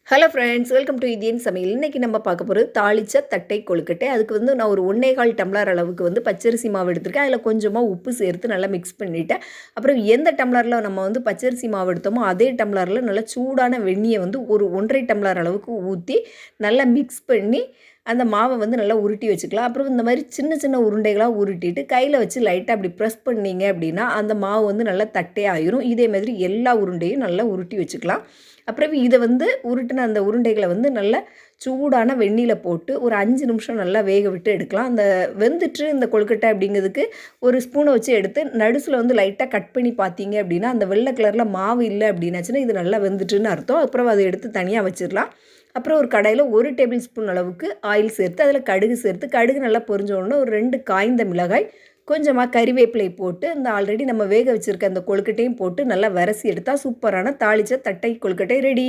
Hello friends, welcome to Indian சமையல். இன்றைக்கி நம்ம பார்க்க போகிறது தாளிச்ச தட்டை கொழுக்கட்டை. அதுக்கு நான் ஒரு 1 1/4 டம்ளர் அளவுக்கு பச்சரிசி மாவு எடுத்திருக்கேன். அதில் கொஞ்சமாக உப்பு சேர்த்து நல்லா மிக்ஸ் பண்ணிவிட்டேன். அப்புறம் எந்த டம்ளரில் நம்ம பச்சரிசி மாவு எடுத்தோமோ அதே டம்ளரில் நல்லா சூடான வெந்நியை ஒரு 1 1/2 டம்ளர் அளவுக்கு ஊற்றி நல்லா மிக்ஸ் பண்ணி அந்த மாவை நல்லா உருட்டி வச்சுக்கலாம். அப்புறம் இந்த மாதிரி சின்ன சின்ன உருண்டைகளாக உருட்டிட்டு கையில் வச்சு லைட்டாக அப்படி ப்ரெஸ் பண்ணிங்க அப்படின்னா அந்த மாவு நல்லா தட்டே ஆயிரும். இதே மாதிரி எல்லா உருண்டையும் நல்லா உருட்டி வச்சுக்கலாம். அப்புறம் இதை உருட்டின அந்த உருண்டைகளை நல்லா சூடான வெந்நியில் போட்டு ஒரு 5 நிமிஷம் நல்லா வேக விட்டு எடுக்கலாம். அந்த வெந்துட்டு இந்த கொழுக்கட்டை அப்படிங்கிறதுக்கு ஒரு ஸ்பூனை வச்சு எடுத்து நடுசில் லைட்டாக கட் பண்ணி பார்த்தீங்க அப்படின்னா அந்த வெள்ளை கலரில் மாவு இல்லை அப்படின்னாச்சுன்னா இது நல்லா வெந்துட்டுன்னு அர்த்தம். அப்புறம் அதை எடுத்து தனியாக வச்சிடலாம். அப்புறம் ஒரு கடாயில் 1 டேபிள் ஸ்பூன் அளவுக்கு ஆயில் சேர்த்து அதில் கடுகு சேர்த்து கடுகு நல்லா பொரிஞ்ச உடனே ஒரு 2 காய்ந்த மிளகாய், கொஞ்சமாக கறிவேப்பிலை போட்டு இந்த ஆல்ரெடி நம்ம வேக வச்சுருக்க அந்த கொழுக்கட்டையும் போட்டு நல்லா விரசி எடுத்தால் சூப்பரான தாளிச்ச தட்டை கொழுக்கட்டை ரெடி.